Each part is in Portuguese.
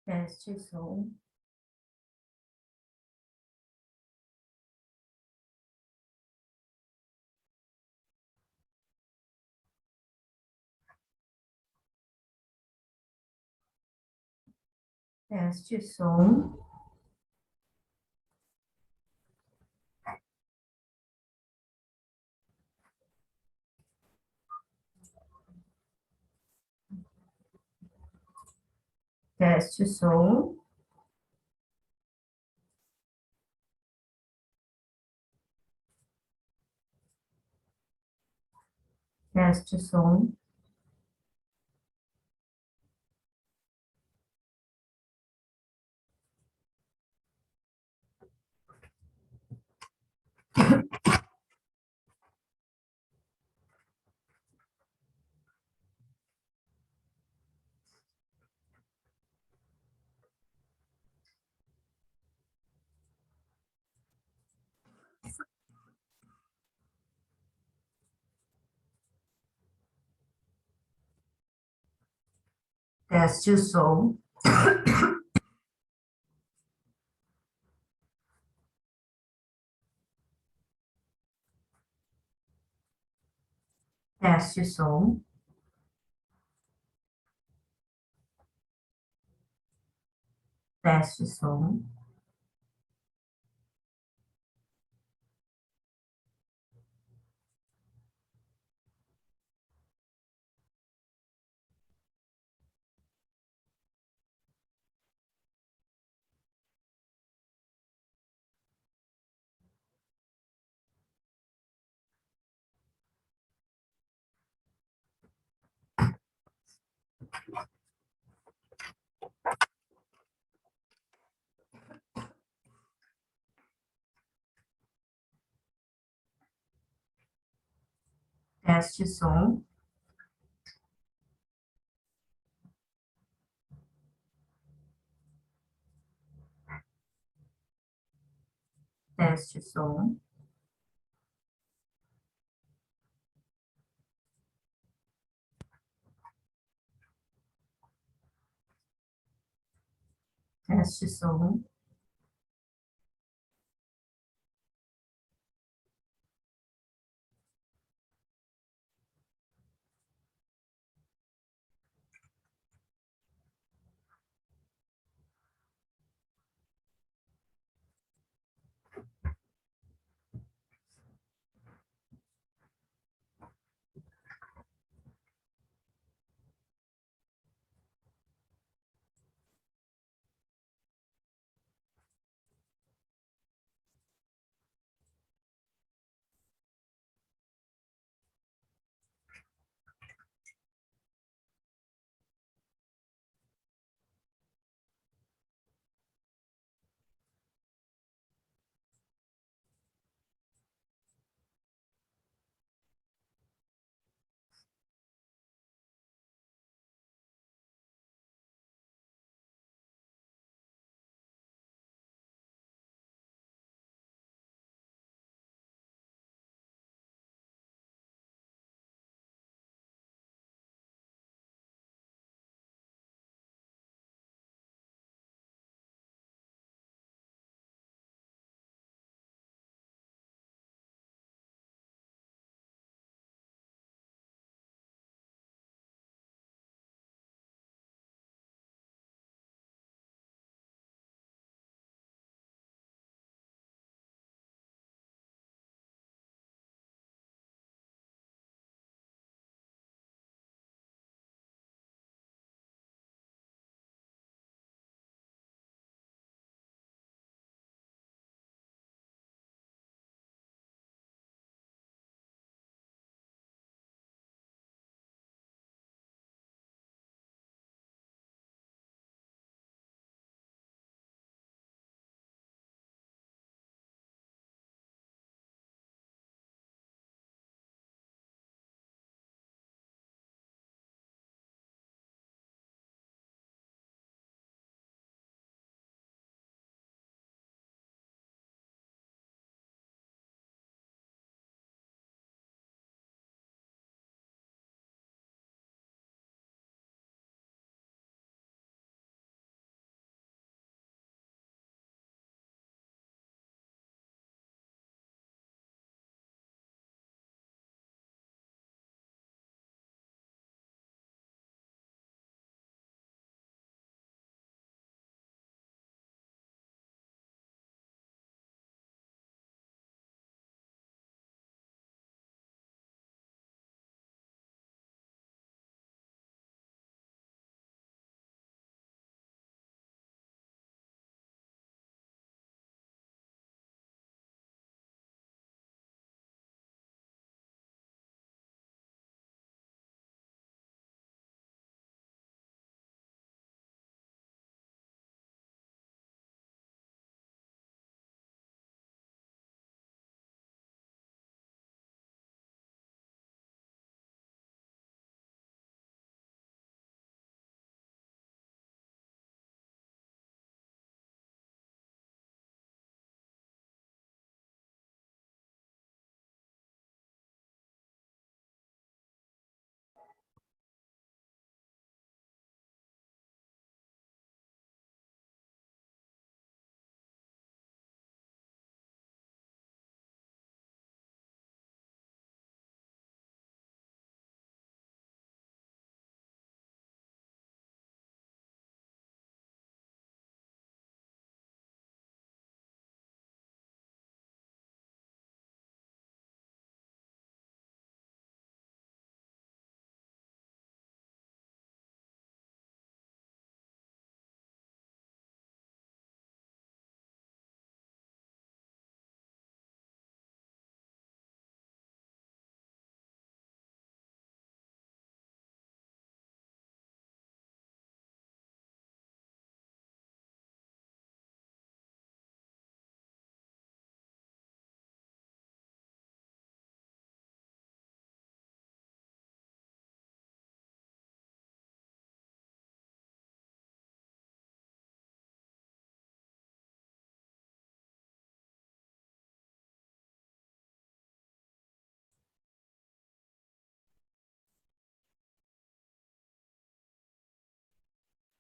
Teste som. Teste som. Teste som. Teste som. Teste som. Teste som. Teste som. Teste som. Teste som. Teste som.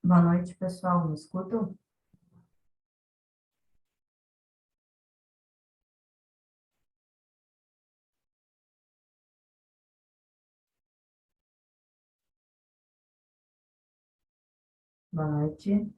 Boa noite, pessoal. Me escutam? Boa noite.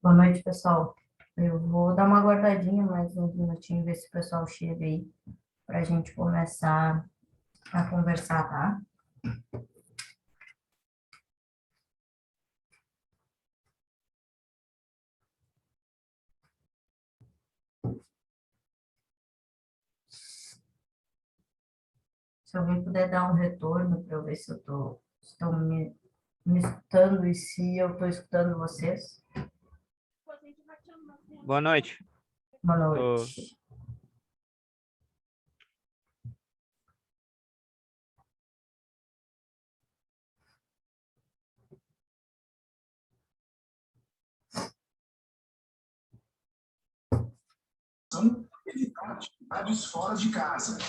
Boa noite, pessoal. Eu vou dar uma guardadinha mais uns minutinhos, ver se o pessoal chega aí, para a gente começar a conversar, tá? Se alguém puder dar um retorno para eu ver se estão me escutando e se eu estou escutando vocês. Boa noite. Boa Tô... noite. Evitar atividades fora de casa.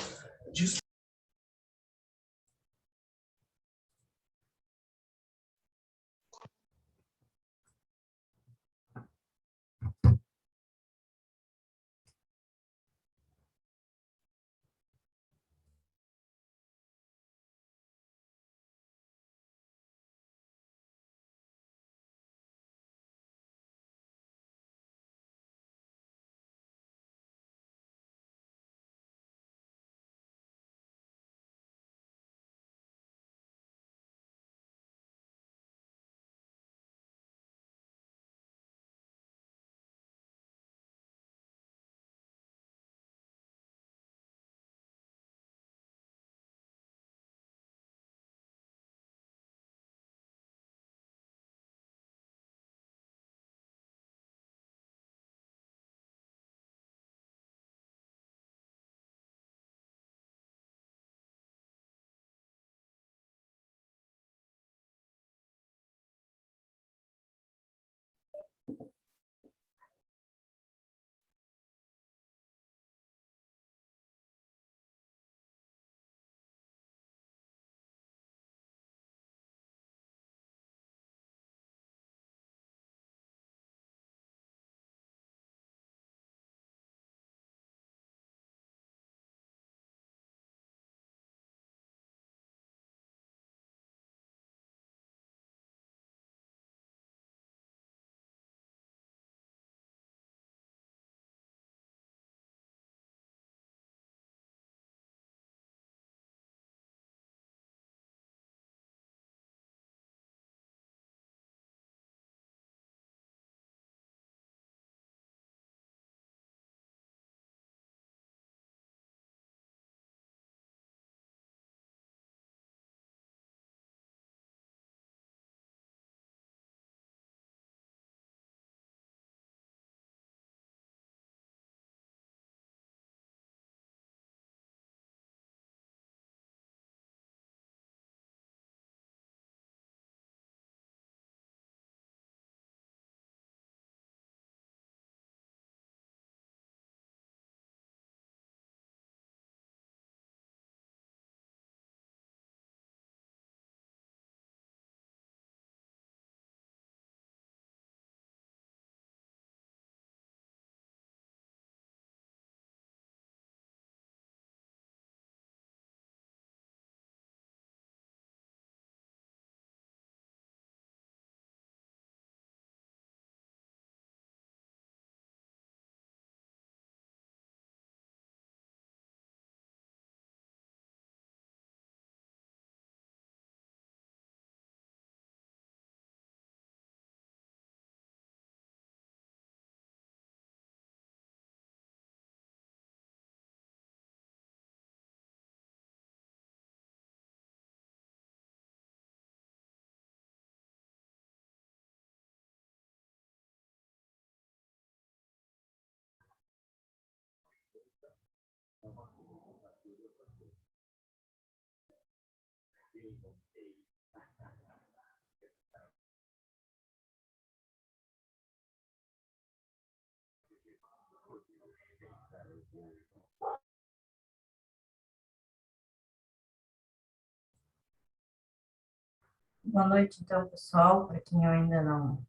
Boa noite, então, pessoal, para quem eu ainda não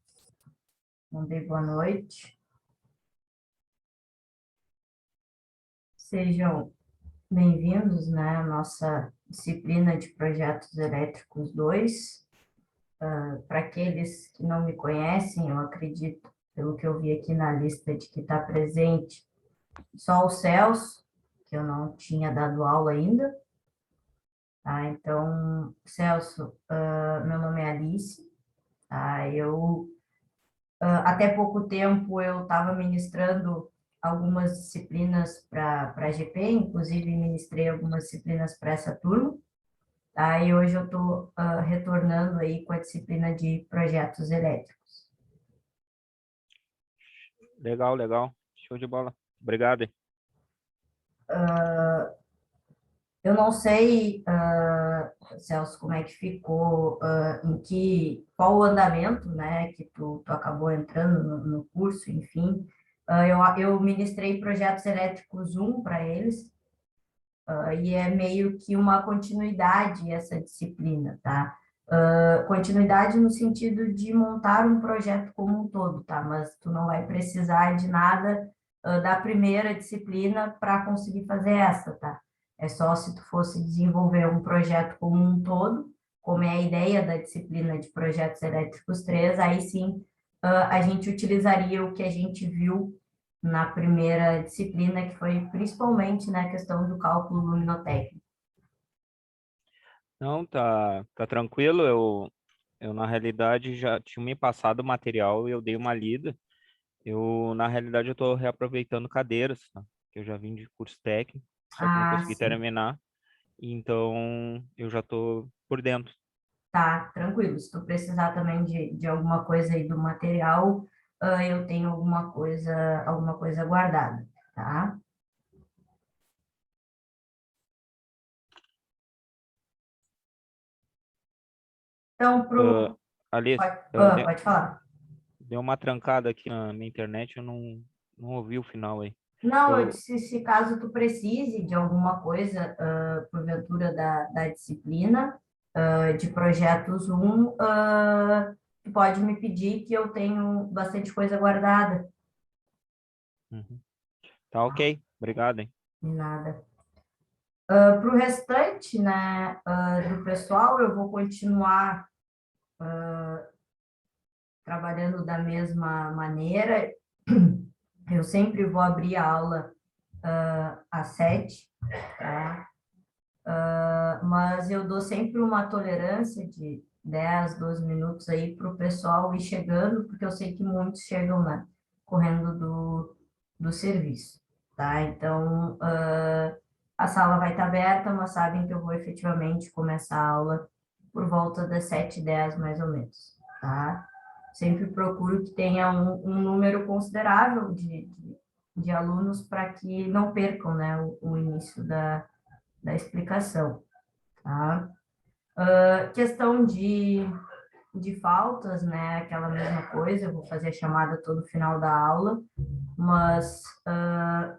dei boa noite. Sejam bem-vindos, né, à nossa disciplina de Projetos Elétricos 2. Para aqueles que não me conhecem, eu acredito, pelo que eu vi aqui na lista de que está presente, só o Celso, que eu não tinha dado aula ainda. Tá? Então, Celso, meu nome é Alice. Tá? Até pouco tempo eu estava ministrando algumas disciplinas para a GP, inclusive ministrei algumas disciplinas para essa turma. Tá? E hoje eu estou retornando aí com a disciplina de projetos elétricos. Legal, legal. Show de bola. Obrigado. Hein? Eu não sei, Celso, como é que ficou, qual o andamento, né, que tu acabou entrando no curso, enfim. Eu ministrei projetos elétricos 1 para eles, e é meio que uma continuidade essa disciplina, tá? Continuidade no sentido de montar um projeto como um todo, tá? Mas tu não vai precisar de nada, da primeira disciplina para conseguir fazer essa, tá? É só se tu fosse desenvolver um projeto como um todo, como é a ideia da disciplina de projetos elétricos 3, aí sim, a gente utilizaria o que a gente viu na primeira disciplina, que foi principalmente na questão do cálculo luminotécnico. Não, tá tranquilo. Eu, na realidade, já tinha me passado o material e eu dei uma lida. Na realidade, eu estou reaproveitando cadeiras, tá? Que eu já vim de curso técnico, só que não Ah, consegui sim. terminar. Então, eu já estou por dentro. Tá, tranquilo. Se tu precisar também de alguma coisa aí do material, eu tenho alguma coisa guardada, tá? Então, Ah, Alice, pode falar. deu uma trancada aqui na minha internet, eu não ouvi o final aí. Não, eu Eu, disse, se caso tu precise de alguma coisa, porventura da disciplina, de projetos 1, tu pode me pedir que eu tenho bastante coisa guardada. Uhum. Tá ok, obrigado, hein? Nada. Para o restante, né, do pessoal, eu vou continuar trabalhando da mesma maneira. Eu sempre vou abrir a aula às 7, tá? Mas eu dou sempre uma tolerância de 10, 12 minutos aí para o pessoal ir chegando, porque eu sei que muitos chegam, né, correndo do serviço, tá? Então, a sala vai estar aberta, mas sabem que eu vou efetivamente começar a aula por volta das 7h10, mais ou menos, tá? Sempre procuro que tenha um número considerável de alunos para que não percam, né, o início da explicação, tá? Questão de faltas, né? Aquela mesma coisa, eu vou fazer a chamada todo final da aula, mas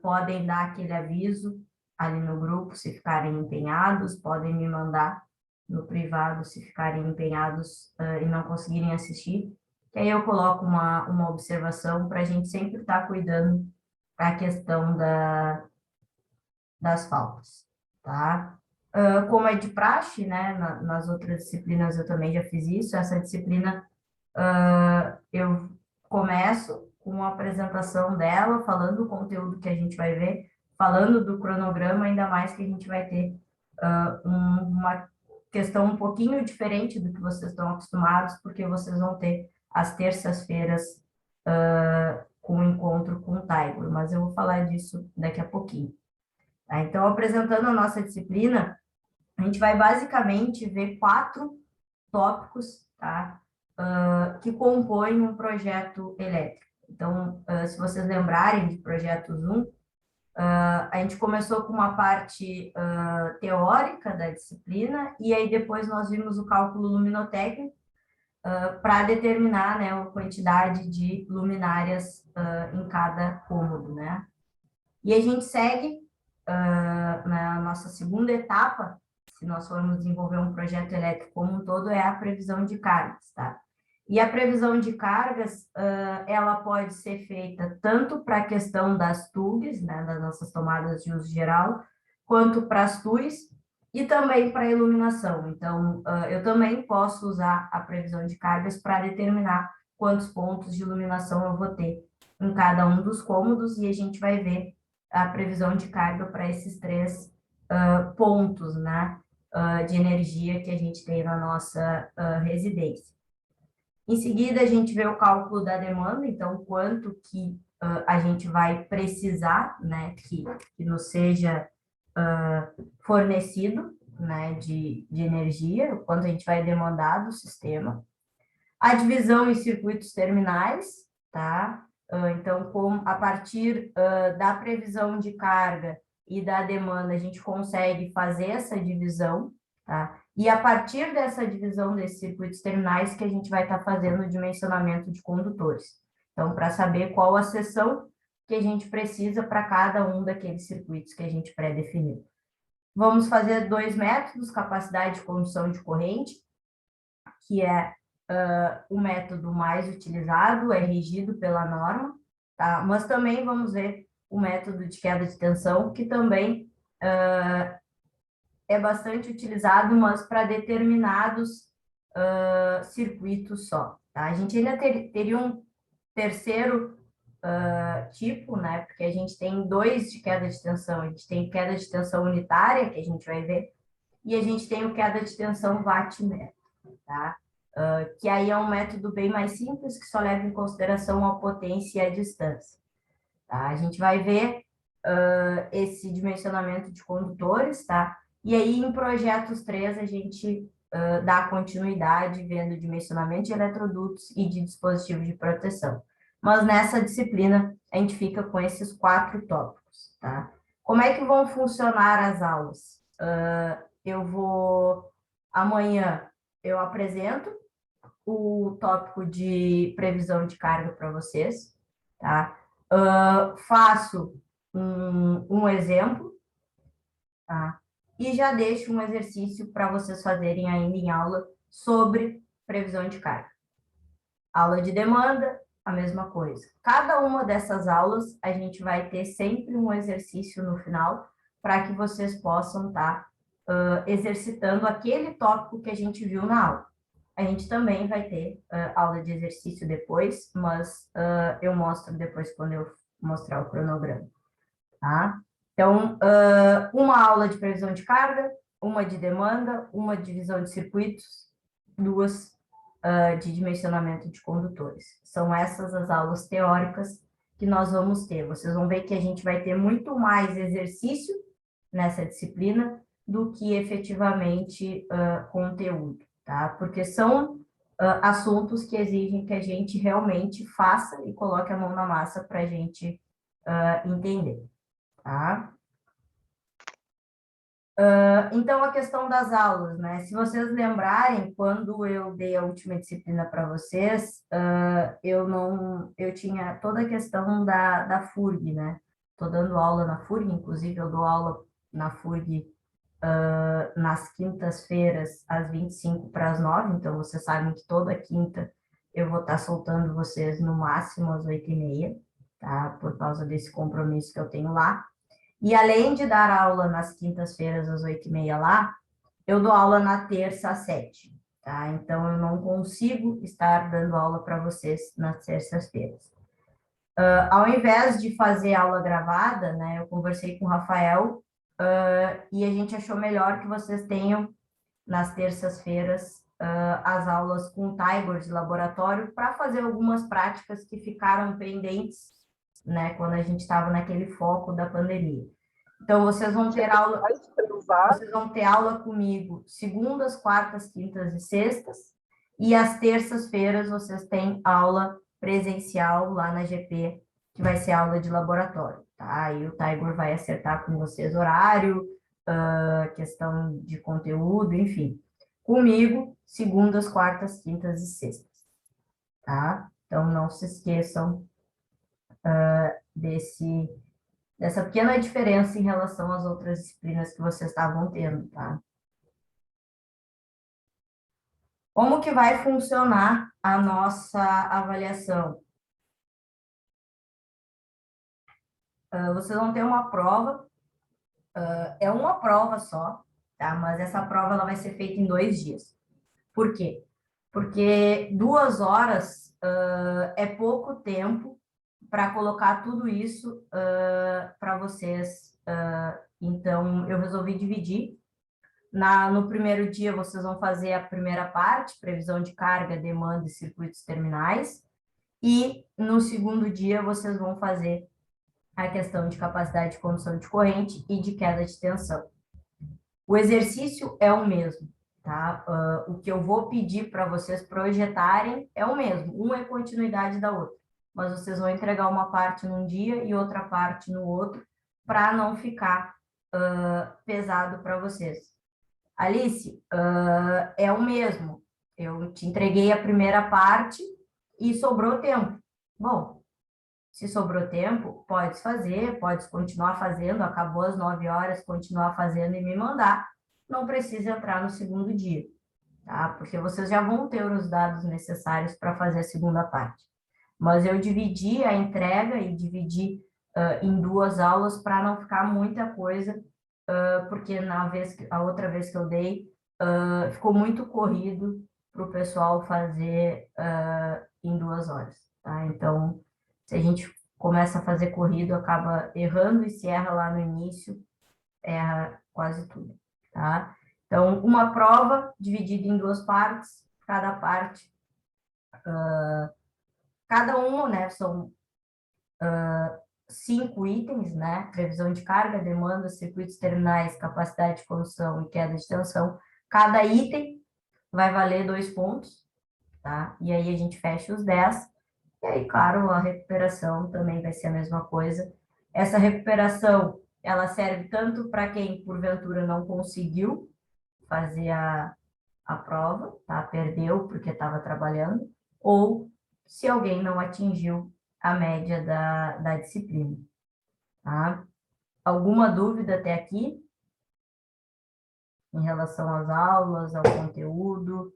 podem dar aquele aviso ali no grupo se ficarem empenhados, podem me mandar no privado se ficarem empenhados e não conseguirem assistir, que aí eu coloco uma observação para a gente sempre estar cuidando da questão das faltas, tá? Como é de praxe, né, nas outras disciplinas eu também já fiz isso, essa disciplina eu começo com a apresentação dela, falando o conteúdo que a gente vai ver, falando do cronograma, ainda mais que a gente vai ter uma questão um pouquinho diferente do que vocês estão acostumados, porque vocês vão ter as terças-feiras com o encontro com o Tiger, mas eu vou falar disso daqui a pouquinho. Tá? Então, apresentando a nossa disciplina, a gente vai basicamente ver 4 tópicos, tá? Que compõem um projeto elétrico. Então, se vocês lembrarem de projetos 1, A gente começou com uma parte teórica da disciplina, e aí depois nós vimos o cálculo luminotécnico para determinar, né, a quantidade de luminárias em cada cômodo, né? E a gente segue na nossa segunda etapa, se nós formos desenvolver um projeto elétrico como um todo, é a previsão de cargas, tá? E a previsão de cargas, ela pode ser feita tanto para a questão das TUGs, né, das nossas tomadas de uso geral, quanto para as TUIs e também para a iluminação. Então, eu também posso usar a previsão de cargas para determinar quantos pontos de iluminação eu vou ter em cada um dos cômodos, e a gente vai ver a previsão de carga para esses três pontos, né, de energia que a gente tem na nossa residência. Em seguida, a gente vê o cálculo da demanda, então, quanto que a gente vai precisar, né, que nos seja fornecido, né, de energia, o quanto a gente vai demandar do sistema. A divisão em circuitos terminais, tá? Então, a partir da previsão de carga e da demanda, a gente consegue fazer essa divisão, tá? E a partir dessa divisão desses circuitos terminais que a gente vai estar fazendo o dimensionamento de condutores. Então, para saber qual a seção que a gente precisa para cada um daqueles circuitos que a gente pré-definiu. Vamos fazer 2 métodos, capacidade de condução de corrente, que é o método mais utilizado, é regido pela norma, tá? Mas também vamos ver o método de queda de tensão, que também é bastante utilizado, mas para determinados circuitos só, tá? A gente ainda teria um terceiro tipo, né? Porque a gente tem 2 de queda de tensão. A gente tem queda de tensão unitária, que a gente vai ver, e a gente tem o queda de tensão watt-metro, tá? Que aí é um método bem mais simples, que só leva em consideração a potência e a distância, tá? A gente vai ver esse dimensionamento de condutores, tá? E aí, em projetos 3, a gente dá continuidade vendo dimensionamento de eletrodutos e de dispositivos de proteção. Mas nessa disciplina, a gente fica com esses 4 tópicos, tá? Como é que vão funcionar as aulas? Amanhã eu apresento o tópico de previsão de carga para vocês, tá? Faço um exemplo, tá? E já deixo um exercício para vocês fazerem ainda em aula sobre previsão de carga. Aula de demanda, a mesma coisa. Cada uma dessas aulas, a gente vai ter sempre um exercício no final, para que vocês possam estar exercitando aquele tópico que a gente viu na aula. A gente também vai ter aula de exercício depois, mas eu mostro depois quando eu mostrar o cronograma, tá? Então, uma aula de previsão de carga, uma de demanda, uma divisão de circuitos, 2 de dimensionamento de condutores. São essas as aulas teóricas que nós vamos ter. Vocês vão ver que a gente vai ter muito mais exercício nessa disciplina do que efetivamente conteúdo, tá? Porque são assuntos que exigem que a gente realmente faça e coloque a mão na massa para a gente entender, tá? Então, a questão das aulas, né? Se vocês lembrarem, quando eu dei a última disciplina para vocês, eu tinha toda a questão da FURG, né? Estou dando aula na FURG, inclusive eu dou aula na FURG nas quintas-feiras, às 25 para as 9, então vocês sabem que toda quinta eu vou estar soltando vocês no máximo às 8h30, tá? Por causa desse compromisso que eu tenho lá. E além de dar aula nas quintas-feiras às 8h30 lá, eu dou aula na terça às 7, tá? Então, eu não consigo estar dando aula para vocês nas terças-feiras. Ao invés de fazer aula gravada, né, eu conversei com o Rafael e a gente achou melhor que vocês tenham nas terças-feiras as aulas com o Tiger de laboratório para fazer algumas práticas que ficaram pendentes, né, quando a gente estava naquele foco da pandemia. Então, vocês vão ter aula comigo segundas, quartas, quintas e sextas, e às terças-feiras vocês têm aula presencial lá na GP, que vai ser aula de laboratório. tá? Aí o Tiger vai acertar com vocês horário, questão de conteúdo, enfim. Comigo, segundas, quartas, quintas e sextas, tá? Então, não se esqueçam dessa pequena diferença em relação às outras disciplinas que vocês estavam tendo, tá? Como que vai funcionar a nossa avaliação? Vocês vão ter uma prova, é uma prova só, tá? Mas essa prova ela vai ser feita em 2 dias. Por quê? Porque 2 horas é pouco tempo para colocar tudo isso para vocês. Então, eu resolvi dividir. No primeiro dia, vocês vão fazer a primeira parte, previsão de carga, demanda e circuitos terminais. E no segundo dia, vocês vão fazer a questão de capacidade de condução de corrente e de queda de tensão. O exercício é o mesmo, tá? O que eu vou pedir para vocês projetarem é o mesmo, uma é continuidade da outra, mas vocês vão entregar uma parte num dia e outra parte no outro, para não ficar pesado para vocês. Alice, é o mesmo, eu te entreguei a primeira parte e sobrou tempo. Bom, se sobrou tempo, pode fazer, pode continuar fazendo, acabou às 9 horas, continuar fazendo e me mandar. Não precisa entrar no segundo dia, tá? Porque vocês já vão ter os dados necessários para fazer a segunda parte. Mas eu dividi a entrega e dividi em 2 aulas para não ficar muita coisa, porque a outra vez que eu dei, ficou muito corrido para o pessoal fazer em 2 horas, tá? Então, se a gente começa a fazer corrido, acaba errando, e se erra lá no início, erra quase tudo, tá? Então, uma prova dividida em 2 partes, cada parte, cada uma, né, são 5 itens, né? Previsão de carga, demanda, circuitos terminais, capacidade de condução e queda de tensão. Cada item vai valer 2 pontos, tá? E aí a gente fecha os 10. E aí, claro, a recuperação também vai ser a mesma coisa. Essa recuperação, ela serve tanto para quem, porventura, não conseguiu fazer a prova, tá? Perdeu porque estava trabalhando, ou se alguém não atingiu a média da disciplina, tá? Alguma dúvida até aqui em relação às aulas, ao conteúdo,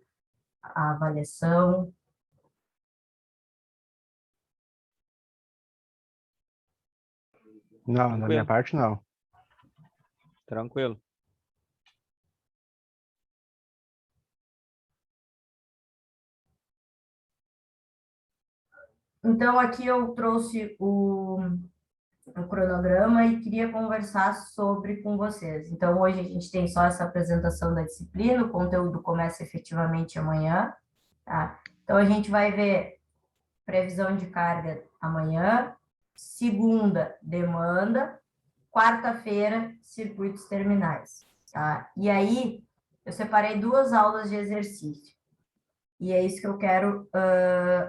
à avaliação? Não, da minha parte não. Tranquilo. Então, aqui eu trouxe o cronograma e queria conversar com vocês. Então, hoje a gente tem só essa apresentação da disciplina, o conteúdo começa efetivamente amanhã, tá? Então, a gente vai ver previsão de carga amanhã, segunda, demanda, quarta-feira, circuitos terminais, tá? E aí, eu separei 2 aulas de exercício. E é isso que eu quero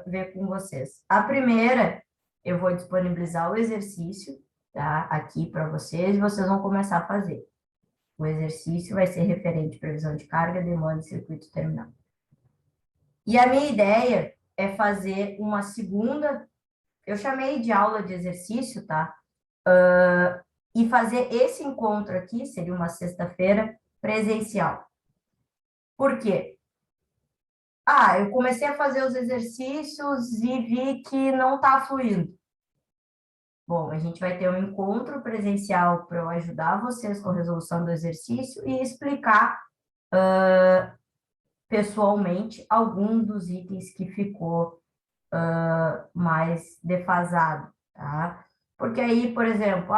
ver com vocês. A primeira, eu vou disponibilizar o exercício, tá? Aqui para vocês, e vocês vão começar a fazer. O exercício vai ser referente à previsão de carga, demanda e circuito terminal. E a minha ideia é fazer uma segunda, eu chamei de aula de exercício, tá? E fazer esse encontro aqui, seria uma sexta-feira, presencial. Por quê? Eu comecei a fazer os exercícios e vi que não está fluindo. Bom, a gente vai ter um encontro presencial para eu ajudar vocês com a resolução do exercício e explicar pessoalmente algum dos itens que ficou mais defasado, tá? Porque aí, por exemplo,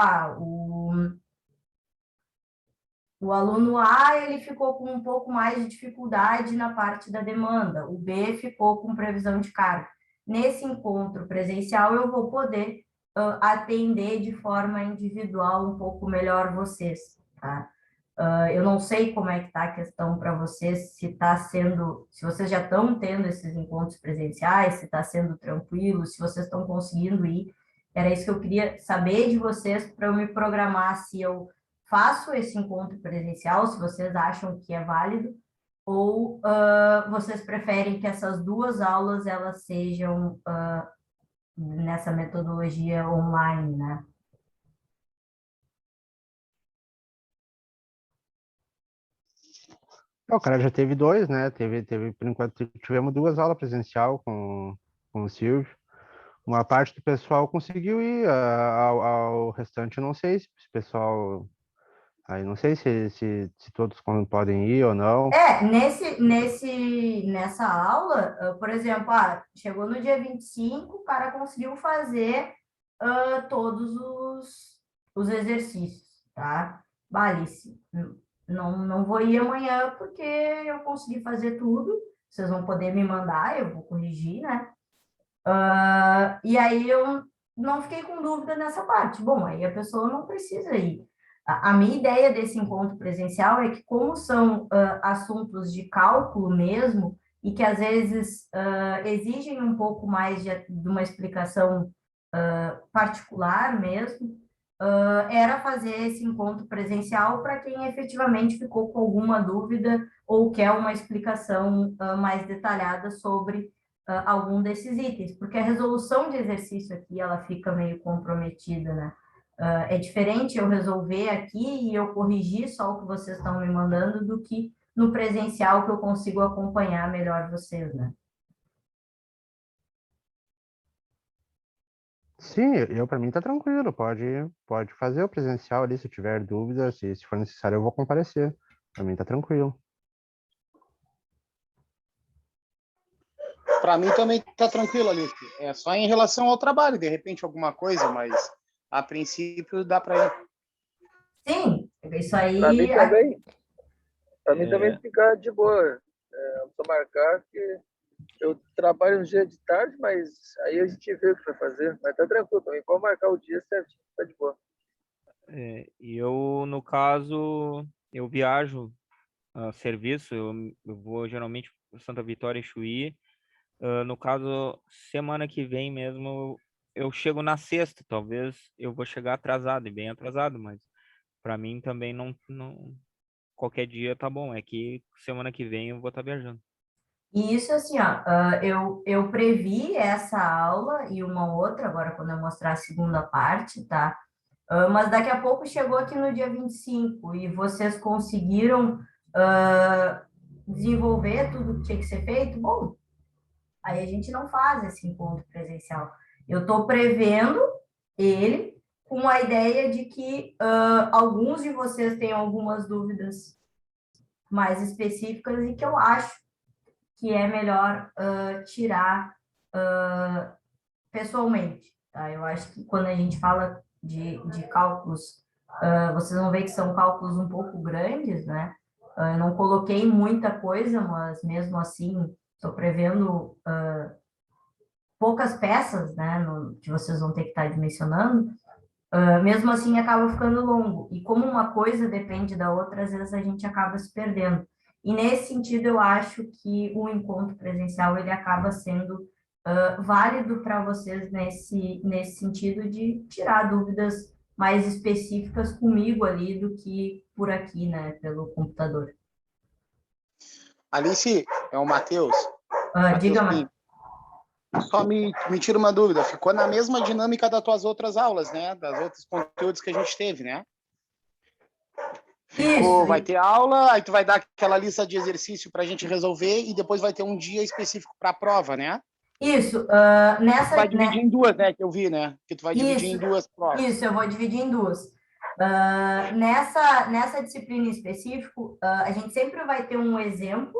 o aluno A, ele ficou com um pouco mais de dificuldade na parte da demanda, o B ficou com previsão de carga. Nesse encontro presencial, eu vou poder atender de forma individual um pouco melhor vocês, tá? Eu não sei como é que está a questão para vocês, se vocês já estão tendo esses encontros presenciais, se está sendo tranquilo, se vocês estão conseguindo ir Era isso que eu queria saber de vocês para eu me programar se eu faço esse encontro presencial, se vocês acham que é válido, ou vocês preferem que essas duas aulas elas sejam nessa metodologia online, né? O cara já teve dois, né? Por enquanto, tivemos duas aulas presencial com o Silvio. Uma parte do pessoal conseguiu ir, ao restante eu não sei se o pessoal. Aí não sei se todos podem ir ou não. Nessa aula, por exemplo, chegou no dia 25, o cara conseguiu fazer todos os exercícios, tá? Vale, não vou ir amanhã porque eu consegui fazer tudo, vocês vão poder me mandar, eu vou corrigir, né? E aí eu não fiquei com dúvida nessa parte. Bom, aí a pessoa não precisa ir. A minha ideia desse encontro presencial é que, como são assuntos de cálculo mesmo, e que às vezes exigem um pouco mais de uma explicação particular mesmo, era fazer esse encontro presencial para quem efetivamente ficou com alguma dúvida ou quer uma explicação mais detalhada sobre algum desses itens, porque a resolução de exercício aqui ela fica meio comprometida, né? É diferente eu resolver aqui e eu corrigir só o que vocês estão me mandando do que no presencial que eu consigo acompanhar melhor vocês, né? Sim, para mim tá tranquilo, pode fazer o presencial ali, se tiver dúvida, se for necessário eu vou comparecer. Para mim tá tranquilo. Para mim também tá tranquilo, Alice. É só em relação ao trabalho, de repente alguma coisa, mas a princípio dá para ir. Sim, isso aí. Para mim também fica de boa. Só marcar que eu trabalho no dia de tarde, mas aí a gente vê o que vai fazer. Mas tá tranquilo também. Pode marcar o dia certinho, tá de boa. E eu, no caso, eu viajo a serviço, eu vou geralmente para Santa Vitória e Chuí. No caso, semana que vem mesmo, eu chego na sexta, talvez eu vou chegar atrasado, e bem atrasado, mas para mim também não, qualquer dia tá bom, é que semana que vem eu vou estar viajando. E isso, assim, ó, eu previ essa aula e uma outra, agora quando eu mostrar a segunda parte, tá? Mas daqui a pouco chegou aqui no dia 25 e vocês conseguiram desenvolver tudo que tinha que ser feito, bom, aí a gente não faz esse encontro presencial. Eu estou prevendo ele com a ideia de que alguns de vocês têm algumas dúvidas mais específicas e que eu acho que é melhor tirar pessoalmente. Tá? Eu acho que quando a gente fala de cálculos, vocês vão ver que são cálculos um pouco grandes, né? Eu não coloquei muita coisa, mas mesmo assim estou prevendo poucas peças, né? Que vocês vão ter que estar dimensionando. Mesmo assim acaba ficando longo. E como uma coisa depende da outra, às vezes a gente acaba se perdendo. E nesse sentido, eu acho que o encontro presencial ele acaba sendo válido para vocês nesse sentido de tirar dúvidas mais específicas comigo ali do que por aqui, né, pelo computador. Alice, é o Matheus. Diga, Matheus. Só me tira uma dúvida, ficou na mesma dinâmica das tuas outras aulas, né? Das outros conteúdos que a gente teve, né? Isso. Vai ter aula, aí tu vai dar aquela lista de exercício para a gente resolver e depois vai ter um dia específico para a prova, né? Isso. Tu vai dividir em duas, né? Que eu vi, né? Que tu vai dividir em duas provas. Isso, eu vou dividir em duas. Nessa disciplina em específico, a gente sempre vai ter um exemplo,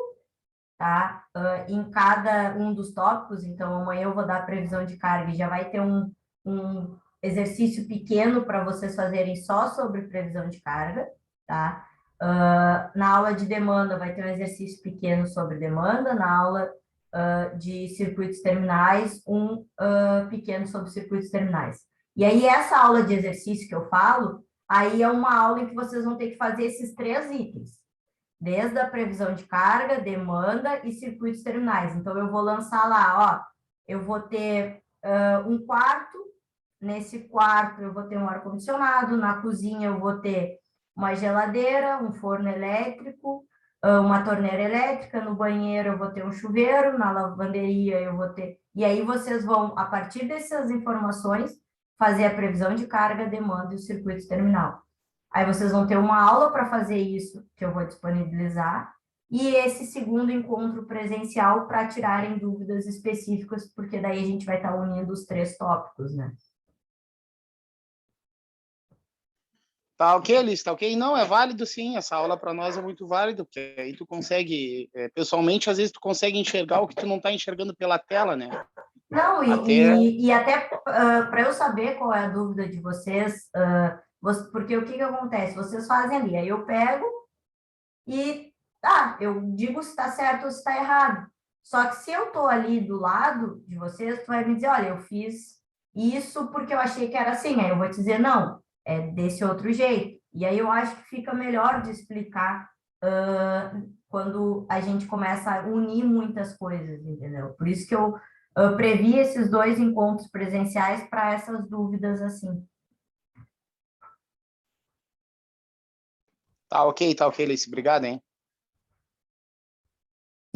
tá? Em cada um dos tópicos. Então, amanhã eu vou dar previsão de carga e já vai ter um exercício pequeno para vocês fazerem só sobre previsão de carga, tá? Na aula de demanda vai ter um exercício pequeno sobre demanda, na aula de circuitos terminais, pequeno sobre circuitos terminais. E aí, essa aula de exercício que eu falo, aí é uma aula em que vocês vão ter que fazer esses 3 itens, desde a previsão de carga, demanda e circuitos terminais. Então, eu vou lançar lá, ó, eu vou ter um quarto nesse quarto eu vou ter um ar-condicionado, na cozinha eu vou ter uma geladeira, um forno elétrico, uma torneira elétrica, no banheiro eu vou ter um chuveiro, na lavanderia eu vou ter... E aí vocês vão, a partir dessas informações, fazer a previsão de carga, demanda e o circuito terminal. Aí vocês vão ter uma aula para fazer isso, que eu vou disponibilizar, e esse segundo encontro presencial para tirarem dúvidas específicas, porque daí a gente vai estar unindo os 3 tópicos, né? Tá ok, Alice, tá ok? Não, é válido sim, essa aula para nós é muito válido, porque aí tu consegue, pessoalmente, às vezes tu consegue enxergar o que tu não está enxergando pela tela, né? Não, Até- até para eu saber qual é a dúvida de vocês, porque o que acontece? Vocês fazem ali, aí eu pego e eu digo se está certo ou se está errado. Só que se eu estou ali do lado de vocês, tu vai me dizer, olha, eu fiz isso porque eu achei que era assim. Aí eu vou te dizer, não, é desse outro jeito. E aí eu acho que fica melhor de explicar quando a gente começa a unir muitas coisas, entendeu? Por isso que eu previ esses 2 encontros presenciais para essas dúvidas assim. Tá ok, Alice, obrigado, hein?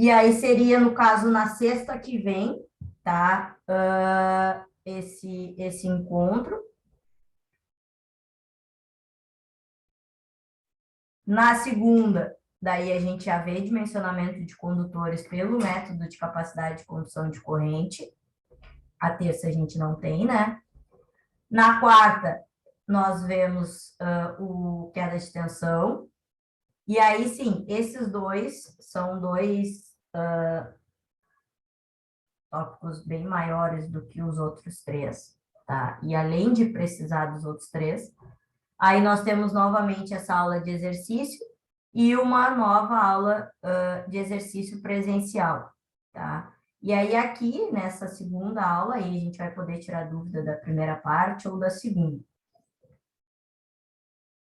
E aí seria, no caso, na sexta que vem, tá? Esse encontro. Na segunda, daí a gente já vê dimensionamento de condutores pelo método de capacidade de condução de corrente. A terça a gente não tem, né? Na quarta, nós vemos o queda de tensão. E aí, sim, esses 2 são 2 tópicos bem maiores do que os outros 3, tá? E além de precisar dos outros 3, aí nós temos novamente essa aula de exercício e uma nova aula de exercício presencial, tá? E aí aqui, nessa segunda aula, aí a gente vai poder tirar dúvida da primeira parte ou da segunda.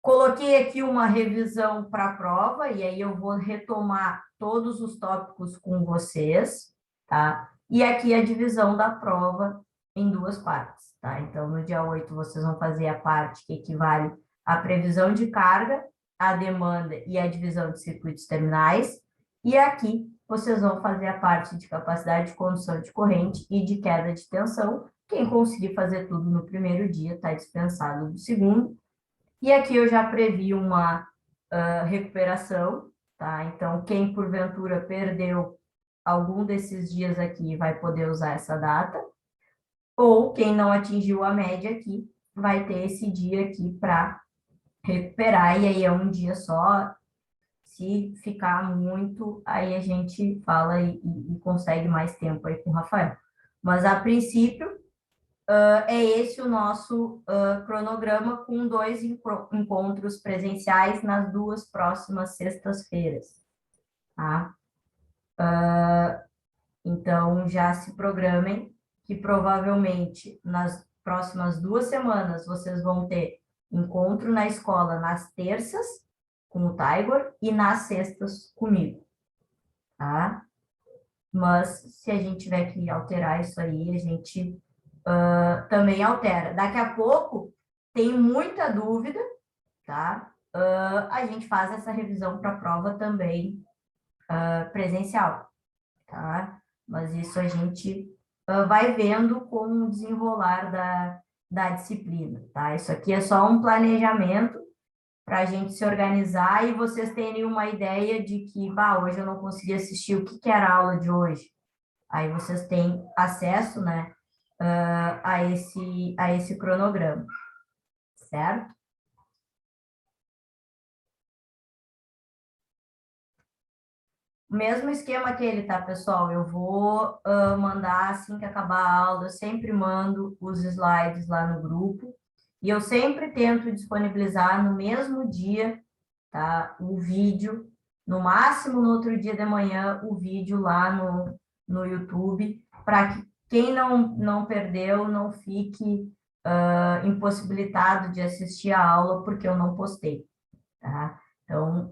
Coloquei aqui uma revisão para a prova, e aí eu vou retomar todos os tópicos com vocês, tá? E aqui a divisão da prova em 2 partes, tá? Então, no dia 8, vocês vão fazer a parte que equivale à previsão de carga, a demanda e a divisão de circuitos terminais, e aqui vocês vão fazer a parte de capacidade de condução de corrente e de queda de tensão. Quem conseguir fazer tudo no primeiro dia está dispensado do segundo. E aqui eu já previ uma recuperação, tá? Então, quem porventura perdeu algum desses dias aqui vai poder usar essa data, ou quem não atingiu a média aqui vai ter esse dia aqui para recuperar, e aí é um dia só. Se ficar muito, aí a gente fala e consegue mais tempo aí com o Rafael. Mas, a princípio, é esse o nosso cronograma com 2 encontros presenciais nas 2 próximas sextas-feiras, tá? Então, já se programem que provavelmente nas próximas 2 semanas vocês vão ter encontro na escola nas terças com o Tiger e nas sextas comigo, tá? Mas se a gente tiver que alterar isso aí, a gente também altera. Daqui a pouco tem muita dúvida, tá? A gente faz essa revisão para a prova também presencial, tá? Mas isso a gente vai vendo com o desenrolar da disciplina, tá? Isso aqui é só um planejamento para a gente se organizar e vocês terem uma ideia de que, hoje eu não consegui assistir, o que era a aula de hoje? Aí vocês têm acesso, né, a esse cronograma, certo? O mesmo esquema que ele, tá, pessoal? Eu vou mandar assim que acabar a aula, eu sempre mando os slides lá no grupo, e eu sempre tento disponibilizar no mesmo dia, tá, o vídeo, no máximo no outro dia de manhã, o vídeo lá no YouTube, para que quem não perdeu, não fique impossibilitado de assistir a aula, porque eu não postei, tá? Então,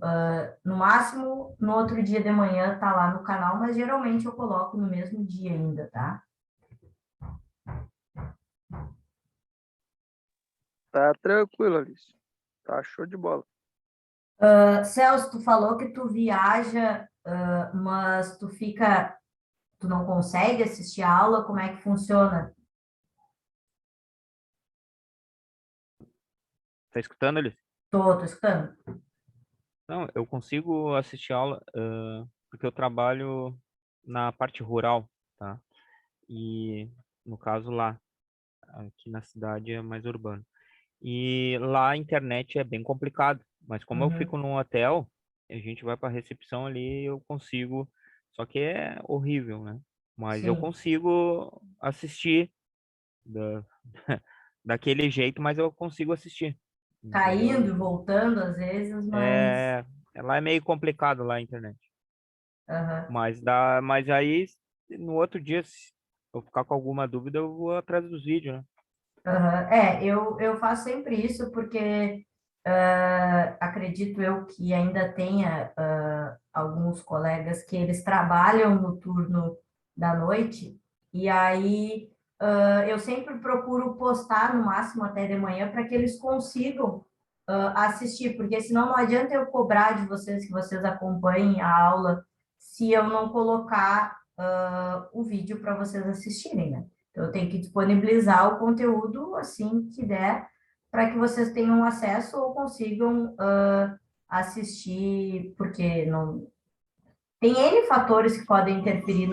no máximo, no outro dia de manhã tá lá no canal, mas geralmente eu coloco no mesmo dia ainda, tá? Tá tranquilo, Alice. Tá show de bola. Celso, tu falou que tu viaja, mas tu não consegue assistir a aula, como é que funciona? Tá escutando, Alice? Tô escutando. Não, eu consigo assistir aula, porque eu trabalho na parte rural, tá? E, no caso, lá, aqui na cidade é mais urbano. E lá a internet é bem complicado, mas como eu Uhum. fico num hotel, a gente vai para a recepção ali e eu consigo, só que é horrível, né? Mas eu Sim, consigo assistir da, daquele jeito, mas eu consigo assistir, caindo entendeu? e voltando às vezes, mas Lá é meio complicado lá a internet. aham, Mas aí no outro dia, se eu ficar com alguma dúvida, eu vou atrás dos vídeos, né? aham. Eu faço sempre isso porque acredito eu que ainda tenha alguns colegas que eles trabalham no turno da noite, e aí eu sempre procuro postar no máximo até de manhã para que eles consigam assistir, porque senão não adianta eu cobrar de vocês que vocês acompanhem a aula se eu não colocar o vídeo para vocês assistirem, né? Então, eu tenho que disponibilizar o conteúdo assim que der, para que vocês tenham acesso ou consigam assistir, porque não tem N fatores que podem interferir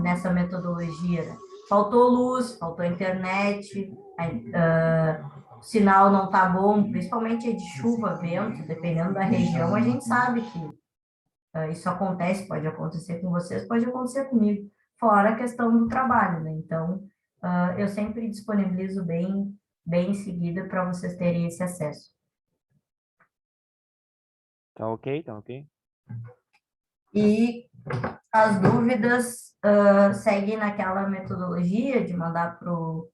nessa metodologia, né? Faltou luz, faltou internet, o sinal não está bom, principalmente de chuva, vento, dependendo da região, a gente sabe que isso acontece, pode acontecer com vocês, pode acontecer comigo, fora a questão do trabalho, né? Então, eu sempre disponibilizo bem em seguida para vocês terem esse acesso. Tá ok, tá ok. E as dúvidas seguem naquela metodologia de mandar para o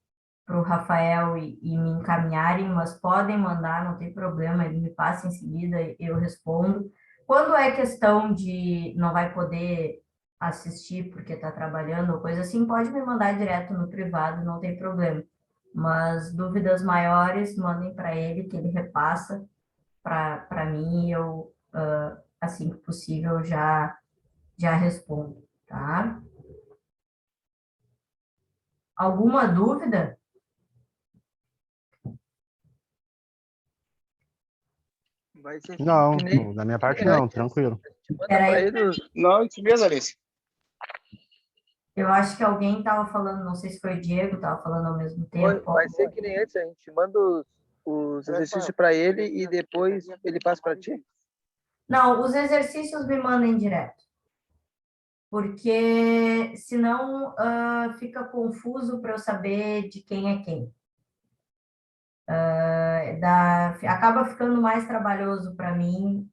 Rafael e me encaminharem, mas podem mandar, não tem problema, ele me passa em seguida, eu respondo. Quando é questão de não vai poder assistir porque está trabalhando ou coisa assim, pode me mandar direto no privado, não tem problema. Mas dúvidas maiores, mandem para ele, que ele repassa para mim e eu, assim que possível, já respondo, tá? Alguma dúvida? Vai ser Não, que nem da minha parte não, tranquilo. a gente manda Peraí. pra ele os- Não, isso mesmo, Alice. Eu acho que alguém estava falando, não sei se foi o Diego, estava falando ao mesmo tempo. Vai ser que nem antes, a gente manda os exercícios para ele e depois ele passa para ti. Não, os exercícios me mandem direto, porque senão fica confuso para eu saber de quem é quem. Acaba ficando mais trabalhoso para mim,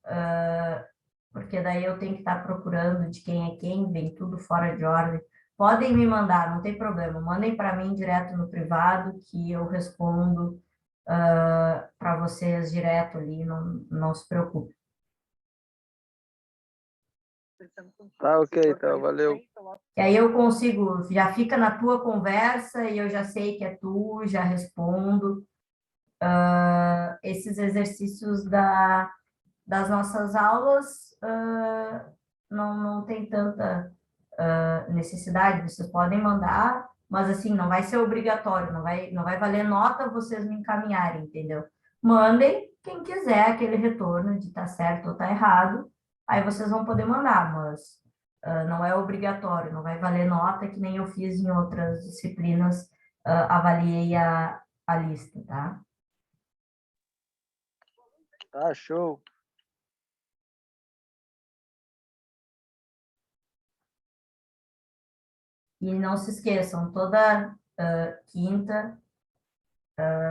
porque daí eu tenho que estar procurando de quem é quem, vem tudo fora de ordem. Podem me mandar, não tem problema, mandem para mim direto no privado que eu respondo para vocês direto ali, não se preocupe. Tá, ok, então, valeu. E aí eu consigo, já fica na tua conversa e eu já sei que é tu, já respondo. Esses exercícios das nossas aulas não tem tanta necessidade, vocês podem mandar, mas assim, não vai ser obrigatório, não vai valer nota vocês me encaminharem, entendeu? Mandem quem quiser aquele retorno de tá certo ou tá errado, aí vocês vão poder mandar, mas não é obrigatório, não vai valer nota que nem eu fiz em outras disciplinas, avaliei a lista, tá? Tá, show. E não se esqueçam, toda quinta,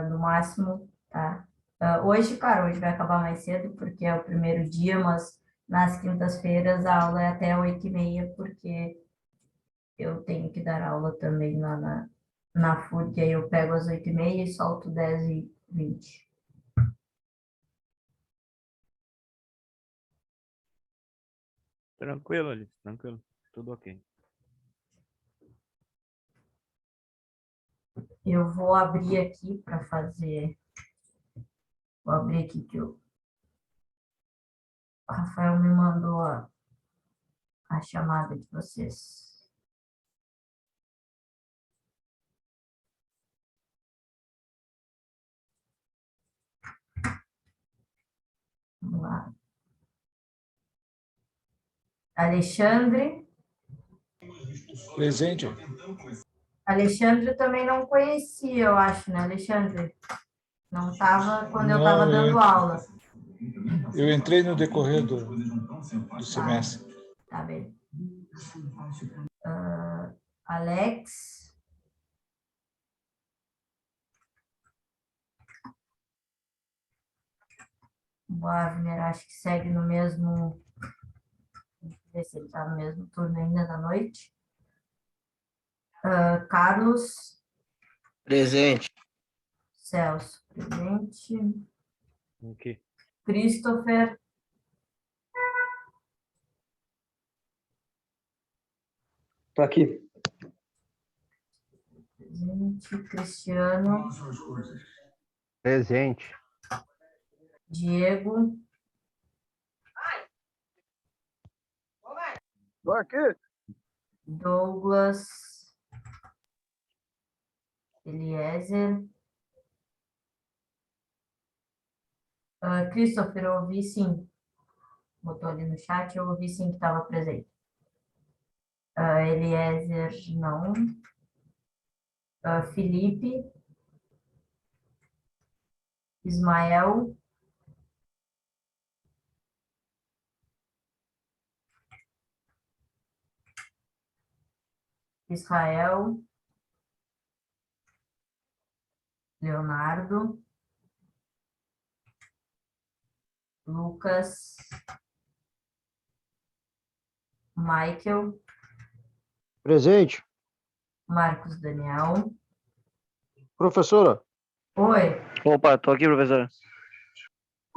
no máximo, tá? Hoje, claro, hoje vai acabar mais cedo, porque é o primeiro dia, mas nas quintas-feiras a aula é até 8h30, porque eu tenho que dar aula também lá na FURG, aí eu pego às 8h30 e solto 10h20. Tranquilo, Alice, tranquilo. Tudo ok. Eu vou abrir aqui para fazer Vou abrir aqui que o Rafael me mandou a chamada de vocês. Vamos lá. Alexandre. Presente. Alexandre eu também não conhecia, eu acho, né, Alexandre? Não estava quando eu estava Não, dando aula. Eu entrei no decorrer do semestre. Tá bem. Alex. O Wagner, acho que segue no mesmo... Deixa eu ver se ele está no mesmo turno ainda da noite. Carlos. Presente. Celso, presente. Ok. Christopher. Tô aqui. Presente. Cristiano. Presente. Diego. Tô aqui. Douglas. Eliezer. Christopher, eu ouvi sim. Botou ali no chat, eu ouvi sim que estava presente. Eliezer, não. Felipe. Ismael. Israel. Leonardo. Lucas. Michael. Presente. Marcos Daniel. Professora, Oi. Opa, tô aqui, professor.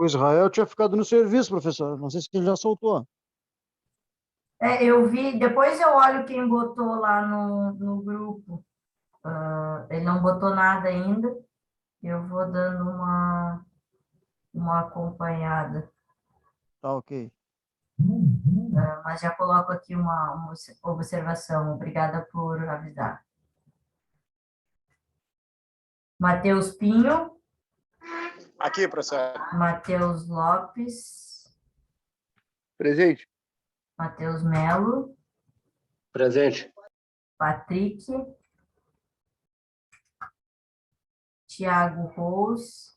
o Israel tinha ficado no serviço, professora. Não sei se ele já soltou. Eu vi, depois eu olho quem botou lá no grupo. Ele não botou nada ainda. Eu vou dando uma acompanhada. Tá, ok. Mas já coloco aqui uma observação. Obrigada por avisar. Matheus Pinho. Aqui, professor. Matheus Lopes. Presente. Matheus Melo. Presente. Patrick. Tiago Rose.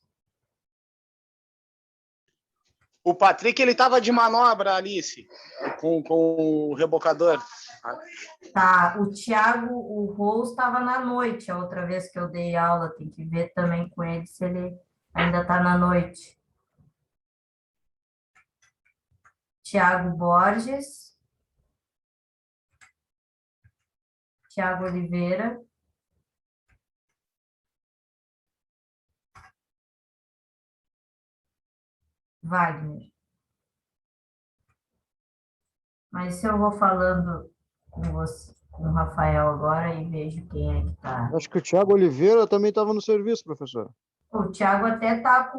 O Patrick, ele estava de manobra, Alice, com o rebocador. Tá, o Tiago, o Rose estava na noite, a outra vez que eu dei aula, tem que ver também com ele se ele ainda está na noite. Tiago Borges. Tiago Oliveira. Wagner. Mas se eu vou falando com você, com o Rafael agora e vejo quem é que está. Acho que o Thiago Oliveira também estava no serviço, professora. O Thiago até está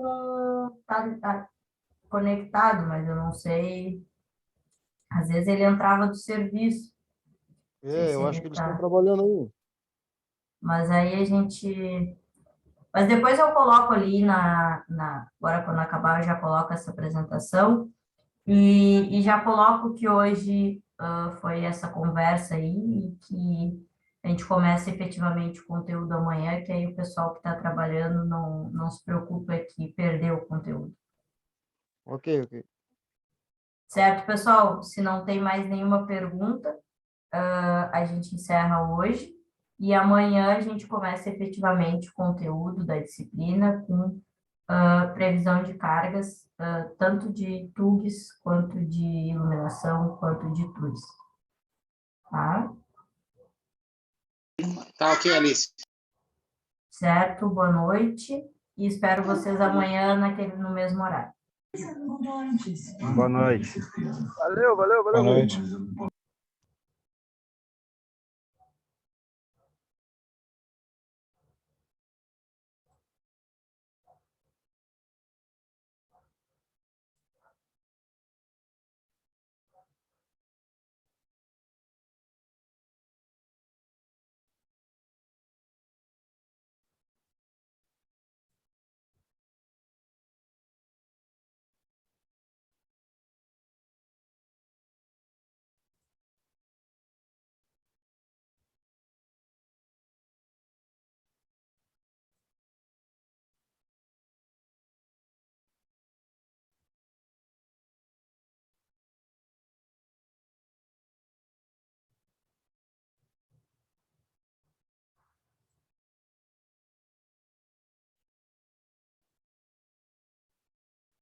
tá conectado, mas eu não sei. Às vezes ele entrava do serviço. Eu acho que eles estão trabalhando aí. Mas aí a gente... Mas depois eu coloco ali agora quando acabar eu já coloco essa apresentação e já coloco que hoje foi essa conversa aí e que a gente começa efetivamente o conteúdo amanhã, que aí o pessoal que está trabalhando não se preocupa que perdeu o conteúdo. Ok. Certo, pessoal? Se não tem mais nenhuma pergunta, a gente encerra hoje. E amanhã a gente começa efetivamente o conteúdo da disciplina com previsão de cargas, tanto de TUGs, quanto de iluminação, quanto de TURs. Tá? Tá ok, Alice. Certo, boa noite. E espero vocês amanhã no mesmo horário. Boa noite. Valeu. Boa noite.